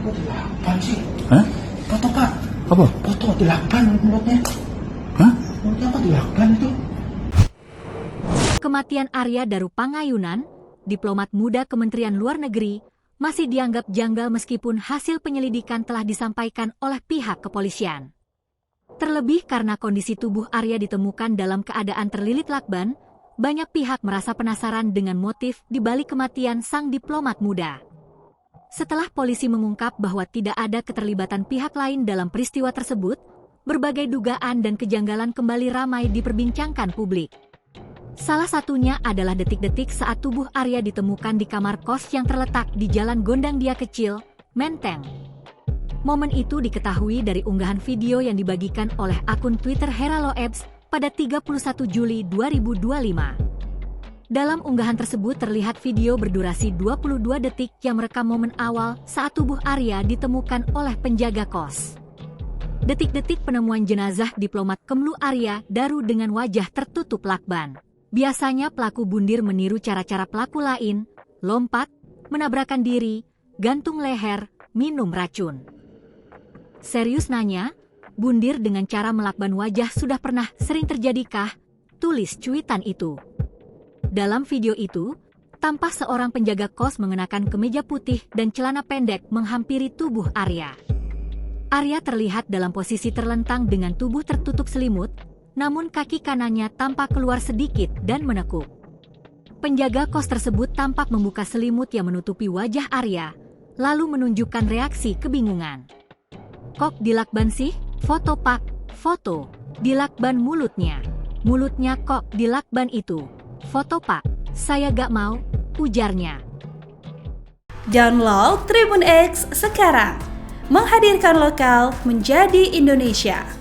Kok 8 sih? Hah? Foto Pak. Apa? Foto 8 mulutnya. Hah? Mulutnya apa 8 itu? Kematian Arya Darupangayunan, diplomat muda Kementerian Luar Negeri, masih dianggap janggal meskipun hasil penyelidikan telah disampaikan oleh pihak kepolisian. Terlebih karena kondisi tubuh Arya ditemukan dalam keadaan terlilit lakban, banyak pihak merasa penasaran dengan motif di balik kematian sang diplomat muda. Setelah polisi mengungkap bahwa tidak ada keterlibatan pihak lain dalam peristiwa tersebut, berbagai dugaan dan kejanggalan kembali ramai diperbincangkan publik. Salah satunya adalah detik-detik saat tubuh Arya ditemukan di kamar kos yang terletak di Jalan Gondangdia Kecil, Menteng. Momen itu diketahui dari unggahan video yang dibagikan oleh akun Twitter Heraloebs pada 31 Juli 2025. Dalam unggahan tersebut terlihat video berdurasi 22 detik yang merekam momen awal saat tubuh Arya ditemukan oleh penjaga kos. Detik-detik penemuan jenazah diplomat Kemlu Arya Daru dengan wajah tertutup lakban. Biasanya pelaku bundir meniru cara-cara pelaku lain, lompat, menabrakan diri, gantung leher, minum racun. Serius nanya, bundir dengan cara melakban wajah sudah pernah sering terjadikah? Tulis cuitan itu. Dalam video itu, tampak seorang penjaga kos mengenakan kemeja putih dan celana pendek menghampiri tubuh Arya. Arya terlihat dalam posisi terlentang dengan tubuh tertutup selimut, namun kaki kanannya tampak keluar sedikit dan menekuk. Penjaga kos tersebut tampak membuka selimut yang menutupi wajah Arya, lalu menunjukkan reaksi kebingungan. Kok dilakban sih? Foto Pak, foto. Dilakban mulutnya. Mulutnya kok dilakban itu. Foto Pak, saya gak mau, ujarnya. Download Tribun X sekarang. Menghadirkan lokal menjadi Indonesia.